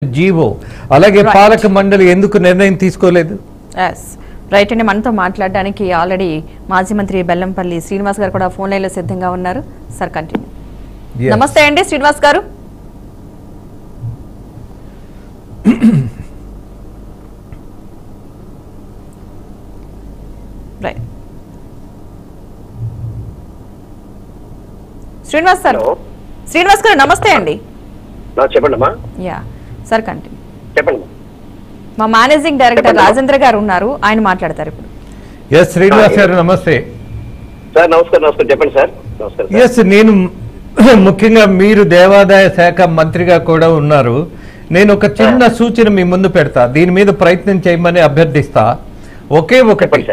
GO అలాగే పాలక మండలి ఎందుకు నిర్ణయం తీసుకోలేదు? రైట్ అండి, మనతో మాట్లాడడానికి ఆల్రెడీ మాజీ మంత్రి బెల్లంపల్లి శ్రీనివాస్ గారు కూడా ఫోన్ లైన్ లో సిద్ధంగా ఉన్నారు. Sir continue. నమస్తే అండి శ్రీనివాస్ గారు. శ్రీనివాస్ గారు నమస్తే అండి. చెప్పండి. యా సార్ కంటిన్యూ చెప్పండి. మా మేనేజింగ్ డైరెక్టర్ రాజేంద్ర గారు ఉన్నారు, ఆయన మాట్లాడతారు ఇప్పుడు. ఎస్ శ్రీనివాస్ గారు నమస్తే. సార్ నమస్కారం. చెప్పండి సార్. నమస్కారం. ఎస్ నేను ముఖ్యంగా మీరు దేవాదాయ శాఖ మంత్రిగా కూడా ఉన్నారు. నేను ఒక చిన్న సూచన మీ ముందు పెడతా, దీని మీద ప్రయత్నం చేయమని అభ్యర్థిస్తా. ఒకే ఒకటి,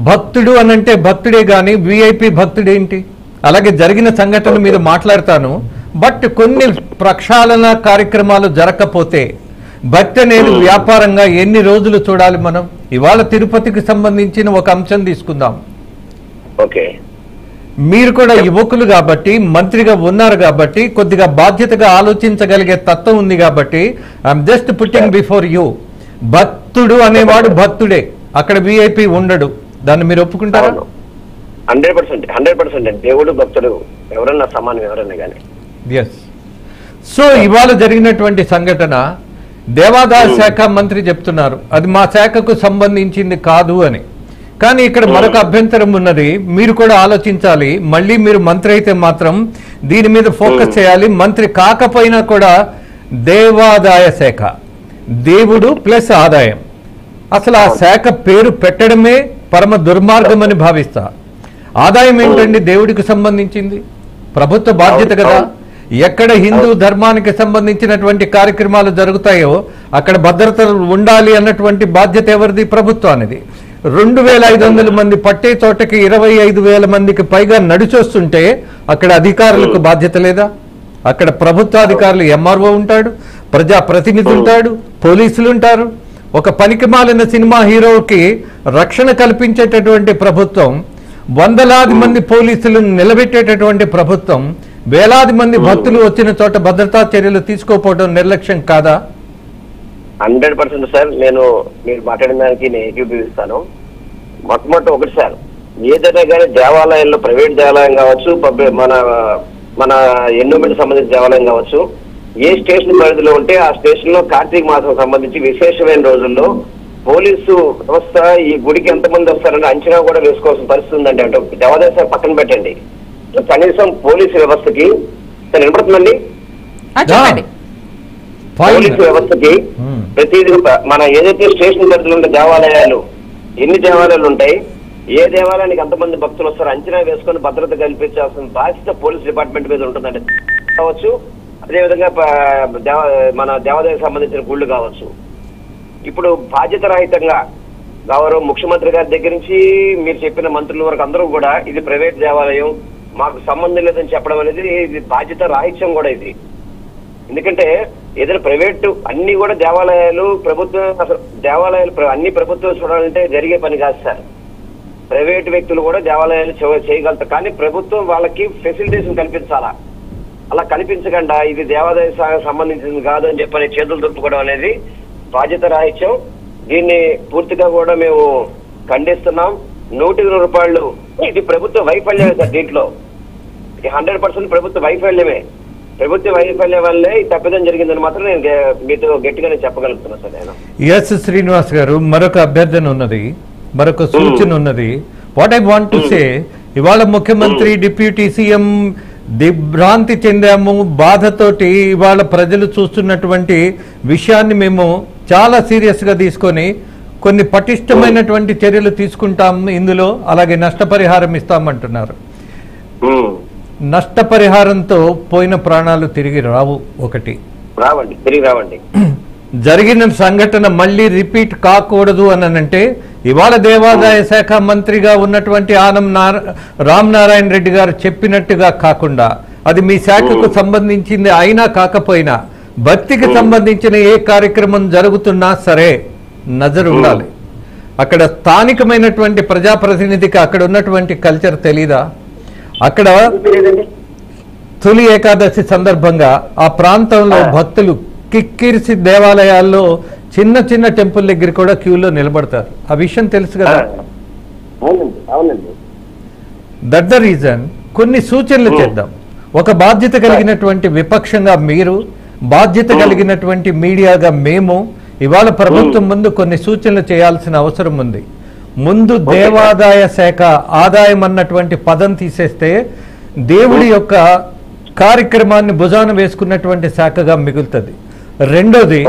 భక్తుడు అనంటే భక్తుడే గాని విఐపి భక్తుడేంటి? అలాగే జరిగిన సంఘటన మీద మాట్లాడతాను. బట్ కొన్ని ప్రక్షాళన కార్యక్రమాలు జరగకపోతే భక్తి అనేది వ్యాపారంగా ఎన్ని రోజులు చూడాలి మనం? ఇవాళ తిరుపతికి సంబంధించిన ఒక అంశం తీసుకుందాం. ఓకే, మీరు కూడా యువకులు కాబట్టి మంత్రిగా ఉన్నారు కాబట్టి కొద్దిగా బాధ్యతగా ఆలోచించగలిగే తత్వం ఉంది కాబట్టి I'm just putting before you. భక్తుడు అనేవాడు భక్తుడే, అక్కడ విఐపి ఉండడు. దాన్ని మీరు ఒప్పుకుంటారా? 100% దేవుడు భక్తుడు ఎవరన్నా సమానం, ఎవరన్నా కానీ. ఎస్. సో ఇవాళ జరిగినటువంటి సంఘటన దేవాదాయ శాఖ మంత్రి చెప్తున్నారు అది మా శాఖకు సంబంధించింది కాదు అని. కానీ ఇక్కడ మరొక అభ్యంతరం ఉన్నది, మీరు కూడా ఆలోచించాలి. మళ్ళీ మీరు మంత్రి అయితే మాత్రం దీని మీద ఫోకస్ చేయాలి. మంత్రి కాకపోయినా కూడా దేవాదాయ శాఖ, దేవుడు ప్లస్ ఆదాయం, అసలు ఆ శాఖ పేరు పెట్టడమే పరమ దుర్మార్గం అని భావిస్తా. ఆదాయం ఏంటండి దేవుడికి సంబంధించింది? ప్రభుత్వ బాధ్యత కదా. ఎక్కడ హిందూ ధర్మానికి సంబంధించినటువంటి కార్యక్రమాలు జరుగుతాయో అక్కడ భద్రత ఉండాలి అన్నటువంటి బాధ్యత ఎవరిది? ప్రభుత్వానిది. 2500 మంది పట్టే చోటకి 25,000 మందికి పైగా నడిచొస్తుంటే అక్కడ అధికారులకు బాధ్యత లేదా? అక్కడ ప్రభుత్వాధికారులు ఎంఆర్ఓ ఉంటాడు, ప్రజాప్రతినిధి ఉంటాడు, పోలీసులు ఉంటారు. ఒక పనికిమాలిన సినిమా హీరోకి రక్షణ కల్పించేటటువంటి ప్రభుత్వం, వందలాది మంది పోలీసులను నిలబెట్టేటటువంటి ప్రభుత్వం, వేలాది మంది భక్తులు వచ్చిన చోట భద్రతా చర్యలు తీసుకోకపోవడం నిర్లక్ష్యం కాదా? 100% సార్. మీరు మాట్లాడిన దానికి నేను ఏకీభవిస్తాను. మొట్టమొదటి ఒకటి సార్, ఏదైనా కానీ దేవాలయాల్లో ప్రైవేట్ దేవాలయం కావచ్చు, మన ఎండోమెంట్ సంబంధించిన దేవాలయం కావచ్చు, ఏ స్టేషన్ పరిధిలో ఉంటే ఆ స్టేషన్ లో కార్తీక మాసం సంబంధించి విశేషమైన రోజుల్లో పోలీసు వ్యవస్థ ఈ గుడికి ఎంతమంది వస్తారని అంచనా కూడా వేసుకోవాల్సిన పరిస్థితి ఉందండి. అంటే దేవాదాయ శాఖ పక్కన పెట్టండి, కనీసం పోలీసు వ్యవస్థకి వినపడుతుందండి, పోలీసు వ్యవస్థకి ప్రతిదీ మన ఏదైతే స్టేషన్ పరిధిలో ఉండే దేవాలయాలు, ఎన్ని దేవాలయాలు ఉంటాయి, ఏ దేవాలయానికి ఎంతమంది భక్తులు వస్తారో అంచనా వేసుకొని భద్రత కల్పించాల్సిన బాధ్యత పోలీస్ డిపార్ట్మెంట్ మీద ఉంటుందండి. కావచ్చు, అదేవిధంగా మన దేవాలయానికి సంబంధించిన గుళ్ళు కావచ్చు. ఇప్పుడు బాధ్యత రహితంగా గౌరవ ముఖ్యమంత్రి గారి దగ్గర నుంచి మీరు చెప్పిన మంత్రుల వరకు అందరూ కూడా ఇది ప్రైవేట్ దేవాలయం, మాకు సంబంధం లేదని చెప్పడం అనేది ఇది బాధ్యత రాహిత్యం కూడా ఇది. ఎందుకంటే ఏదైనా ప్రైవేట్ అన్ని కూడా దేవాలయాలు ప్రభుత్వం, అసలు దేవాలయాలు అన్ని ప్రభుత్వం చూడాలంటే జరిగే పని కాదు సార్. ప్రైవేట్ వ్యక్తులు కూడా దేవాలయాలు చేయగలుగుతారు, కానీ ప్రభుత్వం వాళ్ళకి ఫెసిలిటీస్ కల్పించాలా. అలా కల్పించకుండా ఇది దేవాదాయ శాఖకు సంబంధించింది కాదు అని చెప్పని చేతులు దులుపుకోవడం అనేది బాధ్యత రాహిత్యం. దీన్ని పూర్తిగా కూడా మేము ఖండిస్తున్నాం. 100 రూపాయలు ఇది ప్రభుత్వ వైఫల్యమే సార్. దీంట్లో 100% ప్రభుత్వ వైఫల్యమే. ప్రభుత్వ వైఫల్యం వల్లే ఈ తప్పిదం జరిగిందని మాత్రం నేను మీతో గట్టిగానే చెప్పగలుగుతున్నా సార్. నేను ఎస్ శ్రీనివాస్ గారు, మరొక అభ్యర్థన ఉన్నది, మరొక సూచన ఉన్నది. What I want to say, ఇవాళ ముఖ్యమంత్రి డిప్యూటీ సీఎం దిగ్భ్రాంతి చెందాము, బాధతోటి ఇవాళ ప్రజలు చూస్తున్నటువంటి విషయాన్ని మేము చాలా సీరియస్ గా తీసుకొని కొన్ని పటిష్టమైనటువంటి చర్యలు తీసుకుంటాం ఇందులో, అలాగే నష్టపరిహారం ఇస్తామంటున్నారు. నష్టపరిహారంతో పోయిన ప్రాణాలు తిరిగి రావు. ఒకటి తిరిగి రావండి. జరిగిన సంఘటన మళ్ళీ రిపీట్ కాకూడదు అనంటే ఇవాళ దేవాదాయ శాఖ మంత్రిగా ఉన్నటువంటి ఆనం రామనారాయణ రెడ్డి గారు చెప్పినట్టుగా కాకుండా, అది మీ శాఖకు సంబంధించింది అయినా కాకపోయినా భక్తికి సంబంధించిన ఏ కార్యక్రమం జరుగుతున్నా సరే నజరు ఉండాలి. అక్కడ స్థానికమైనటువంటి ప్రజాప్రతినిధికి అక్కడ ఉన్నటువంటి కల్చర్ తెలీదా? అక్కడ తొలి ఏకాదశి సందర్భంగా ఆ ప్రాంతంలో భక్తులు కిక్కిరిసి దేవాలయాల్లో చిన్న చిన్న టెంపుల్ దగ్గర కూడా క్యూలో నిలబడతారు. ఆ విషయం తెలుసు కదా. అవునండి, అవునండి. దట్ ద రీజన్ కొన్ని సూచనలు చేద్దాం. ఒక బాధ్యత కలిగినటువంటి విపక్షంగా మీరు, బాధ్యత కలిగినటువంటి మీడియాగా మేము ఇవాళ ప్రభుత్వం ముందు కొన్ని సూచనలు చేయాల్సిన అవసరం ఉంది. ముందు దేవాదాయ శాఖ ఆదాయం అన్నటువంటి పదం తీసేస్తే దేవుడి యొక్క కార్యక్రమాన్ని భుజాన వేసుకున్నటువంటి శాఖగా మిగులుతుంది. రెండోది,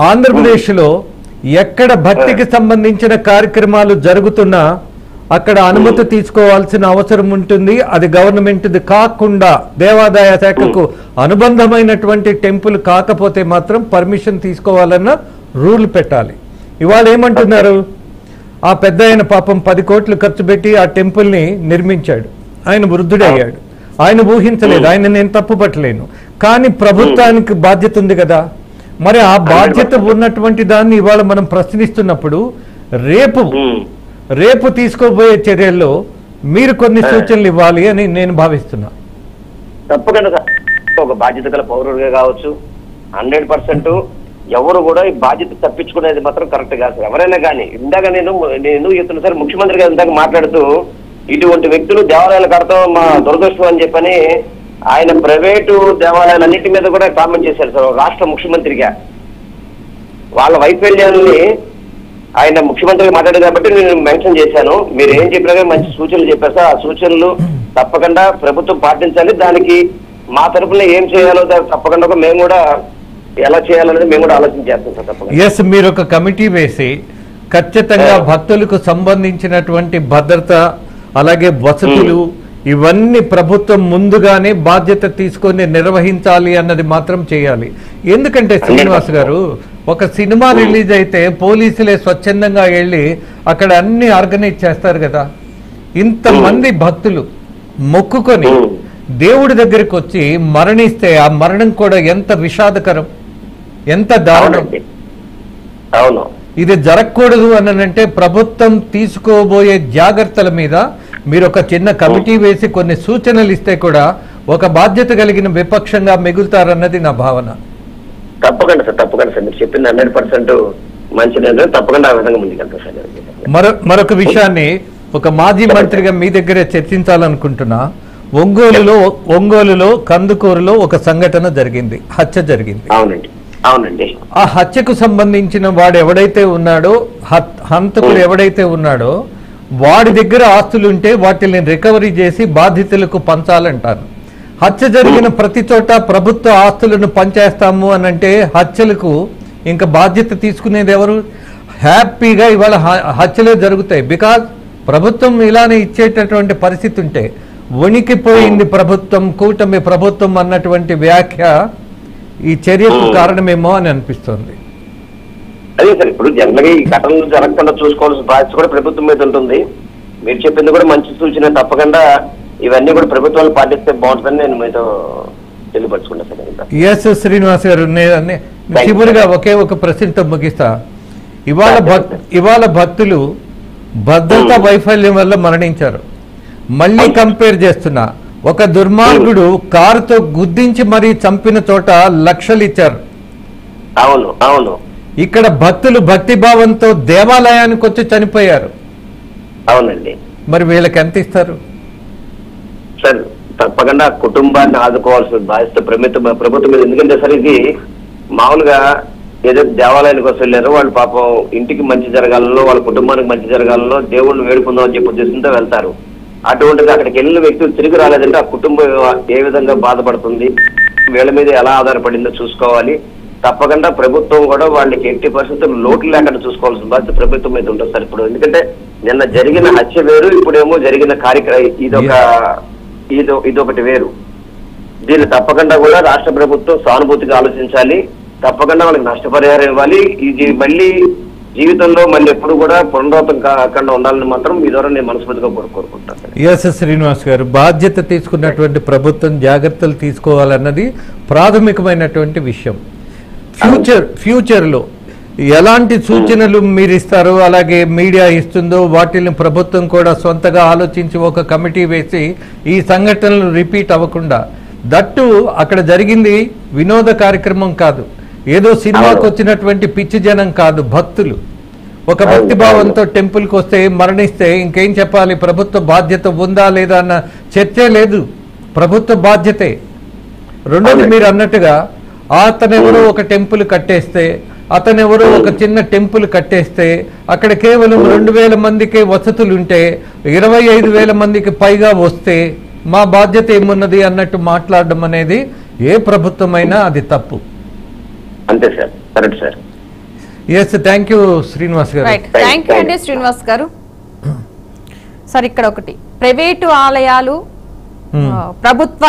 ఆంధ్రప్రదేశ్లో ఎక్కడ భక్తికి సంబంధించిన కార్యక్రమాలు జరుగుతున్నా అక్కడ అనుమతి తీసుకోవాల్సిన అవసరం ఉంటుంది. అది గవర్నమెంట్ది కాకుండా దేవాదాయ శాఖకు అనుబంధమైనటువంటి టెంపుల్ కాకపోతే మాత్రం పర్మిషన్ తీసుకోవాలన్న రూల్ పెట్టాలి. ఇవాళ ఏమంటున్నారు, ఆ పెద్ద ఆయన పాపం 10 కోట్లు ఖర్చు పెట్టి ఆ టెంపుల్ని నిర్మించాడు. ఆయన వృద్ధుడయ్యాడు, ఆయన ఊహించలేదు, ఆయన నేను తప్పు పట్టలేను. కానీ ప్రభుత్వానికి బాధ్యత ఉంది కదా. మరి ఆ బాధ్యత ఉన్నటువంటి దాన్ని ఇవాళ మనం ప్రశ్నిస్తున్నప్పుడు రేపు తీసుకోబోయే చర్యల్లో మీరు కొన్ని సూచనలు ఇవ్వాలి అని నేను భావిస్తున్నా. తప్పకుండా ఒక బాధ్యత గల పౌరుడిగా కావచ్చు, 100% ఎవరు కూడా ఈ బాధ్యత తప్పించుకునేది మాత్రం కరెక్ట్ కాదు. ఎవరైనా కానీ ఇందాక నేను చెప్తున్నా సార్, ముఖ్యమంత్రి గారు ఇందాక మాట్లాడుతూ ఇటువంటి వ్యక్తులు దేవాలయాలు కడతాం మా దురదృష్టం అని చెప్పని ఆయన ప్రైవేటు దేవాలయాలన్నిటి మీద కూడా కామెంట్ చేశారు సార్. రాష్ట్ర ముఖ్యమంత్రిగా వాళ్ళ వైఫల్యాన్ని ఆయన ముఖ్యమంత్రిగా మాట్లాడారు కాబట్టి నేను మెన్షన్ చేశాను. మీరు ఏం చెప్పినా మంచి సూచనలు చెప్పారు సార్. ఆ సూచనలు తప్పకుండా ప్రభుత్వం పాటించాలి. దానికి మా తరఫున ఏం చేయాలో తప్పకుండా మేము కూడా ఎలా చేయాలనేది మేము కూడా ఆలోచించేస్తాం సార్. తప్పకుండా ఎస్, మీరు ఒక కమిటీ వేసి ఖచ్చితంగా భక్తులకు సంబంధించినటువంటి భద్రత అలాగే వసతులు ఇవన్నీ ప్రభుత్వం ముందుగానే బాధ్యత తీసుకొని నిర్వహించాలి అన్నది మాత్రం చేయాలి. ఎందుకంటే శ్రీనివాస్ గారు, ఒక సినిమా రిలీజ్ అయితే పోలీసులే స్వచ్ఛందంగా వెళ్ళి అక్కడ అన్ని ఆర్గనైజ్ చేస్తారు కదా. ఇంతమంది భక్తులు మొక్కుకొని దేవుడి దగ్గరికి వచ్చి మరణిస్తే ఆ మరణం కూడా ఎంత విషాదకరం, ఎంత దారుణం. ఇది జరగకూడదు అనంటే ప్రభుత్వం తీసుకోబోయే జాగ్రత్తల మీద మీరు ఒక చిన్న కమిటీ వేసి కొన్ని సూచనలు ఇస్తే కూడా ఒక బాధ్యత కలిగిన విపక్షంగా మిగులుతారన్నది నా భావన. తప్పకుండా సార్ మీరు చెప్పింది 100% మంచిది. తప్పకుండా ఆ విధంగా ముందుకెళ్తాం సార్. మరొక విషయాన్ని ఒక మాజీ మంత్రిగా మీ దగ్గరే చర్చించాలనుకుంటున్నా. ఒంగోలులో కందుకూరులో ఒక సంఘటన జరిగింది, హత్య జరిగింది. అవునండి. ఆ హత్యకు సంబంధించిన వాడు ఎవడైతే ఉన్నాడో, హంతకుడు ఎవడైతే ఉన్నాడో వాడి దగ్గర ఆస్తులుంటే వాటిని రికవరీ చేసి బాధితులకు పంచాలంటారు. హత్య జరిగిన ప్రతి చోట ప్రభుత్వ ఆస్తులను పంచేస్తాము అనంటే హత్యలకు ఇంకా బాధ్యత తీసుకునేది ఎవరు? హ్యాపీగా ఇవాళ హత్యలే జరుగుతాయి. బికాజ్ ప్రభుత్వం ఇలానే ఇచ్చేటటువంటి పరిస్థితి ఉంటే వణికిపోయింది ప్రభుత్వం, కూటమి ప్రభుత్వం అన్నటువంటి వ్యాఖ్య ఈ చర్యకు కారణమేమో అని అనిపిస్తుంది. అదే సార్, ఇప్పుడు జనరల్గా ఈ ఘటనలు జరగకుండా చూసుకోవాల్సిన బాధ్యత కూడా ప్రభుత్వం మీద ఉంటుంది. మీరు చెప్పింది కూడా మంచి సూచన. తప్పకుండా ఇవన్నీ కూడా ప్రభుత్వాలు పాటిస్తే బాగుంటుందని నేను మీతో తెలియపరచుకుంటాను సార్. ఎస్ శ్రీనివాస్ గారు, చివరిగా ఒకే ఒక ప్రశ్నతో ముగిస్తా. ఇవాళ భక్తులు భద్రతా వైఫల్యం వల్ల మరణించారు. మళ్ళీ కంపేర్ చేస్తున్నా, ఒక దుర్మార్గుడు కారుతో గుద్దించి మరీ చంపిన చోట లక్షలు ఇచ్చారు. అవును. ఇక్కడ భక్తులు భక్తిభావంతో దేవాలయానికి వచ్చి చనిపోయారు. అవునండి. మరి వీళ్ళకి ఎంత ఇస్తారు సార్? తప్పకుండా కుటుంబాన్ని ఆదుకోవాల్సిన బాధ్యత ప్రభుత్వం మీద. ఎందుకంటే సార్ ఇది మామూలుగా ఏదో దేవాలయానికి వస్తే వెళ్ళారో వాళ్ళు పాపం ఇంటికి మంచి జరగాలలో, వాళ్ళ కుటుంబానికి మంచి జరగాలలో దేవుణ్ణి వేడుకుందాం అని చెప్పి ఉద్దేశంతో వెళ్తారు. అటువంటిది అక్కడికి వెళ్ళిన వ్యక్తులు తిరిగి రాలేదంటే ఆ కుటుంబం ఏ విధంగా బాధపడుతుంది, వీళ్ళ మీద ఎలా ఆధారపడిందో చూసుకోవాలి. తప్పకుండా ప్రభుత్వం కూడా వాళ్ళకి ఎట్టి పరిస్థితులు లోటు లేకుండా చూసుకోవాల్సిన బాధ్యత ప్రభుత్వం మీద ఉంటుంది సార్. ఇప్పుడు ఎందుకంటే నిన్న జరిగిన హత్య వేరు, ఇప్పుడేమో జరిగిన ఇదొకటి వేరు. దీన్ని తప్పకుండా కూడా రాష్ట్ర ప్రభుత్వం సానుభూతిగా ఆలోచించాలి. తప్పకుండా వాళ్ళకి నష్టపరిహారం ఇవ్వాలి. ఇది మళ్ళీ జీవితంలో మళ్ళీ ఎప్పుడు కూడా పునరావృతం కాకుండా ఉండాలని మాత్రం మీ ద్వారా నేను మనస్ఫూర్తిగా కోరుకుంటాను. ఎస్ శ్రీనివాస్ గారు, బాధ్యత తీసుకున్నటువంటి ప్రభుత్వం జాగ్రత్తలు తీసుకోవాలన్నది ప్రాథమికమైనటువంటి విషయం. ఫ్యూచర్లో ఎలాంటి సూచనలు మీరు ఇస్తారో అలాగే మీడియా ఇస్తుందో వాటిని ప్రభుత్వం కూడా సొంతగా ఆలోచించి ఒక కమిటీ వేసి ఈ సంఘటనలు రిపీట్ అవ్వకుండా, దట్టు అక్కడ జరిగింది వినోద కార్యక్రమం కాదు, ఏదో సినిమాకు అవును. వచ్చినటువంటి పిచ్చి జనం కాదు, భక్తులు. ఒక భక్తి భావంతో టెంపుల్కి వస్తే మరణిస్తే ఇంకేం చెప్పాలి? ప్రభుత్వ బాధ్యత ఉందా లేదా అన్న చర్చే లేదు, ప్రభుత్వ బాధ్యతే. రెండోది మీరు అన్నట్టుగా అతనెవరో ఒక టెంపుల్ కట్టేస్తే, అతనెవరో ఒక చిన్న టెంపుల్ కట్టేస్తే అక్కడ కేవలం 2,000 మందికే వసతులు ఉంటే 25,000 మందికి పైగా వస్తే మా బాధ్యత ఏమున్నది అన్నట్టు మాట్లాడడం అనేది ఏ ప్రభుత్వమైనా అది తప్పు. అంతే sir, correct sir. Yes, thank you Srinivas garu. Right, thank you అండి శ్రీనివాస్ గారు. సార్ ఇక్కడ ఒకటి, ప్రైవేటు ఆలయాలు ప్రభుత్వ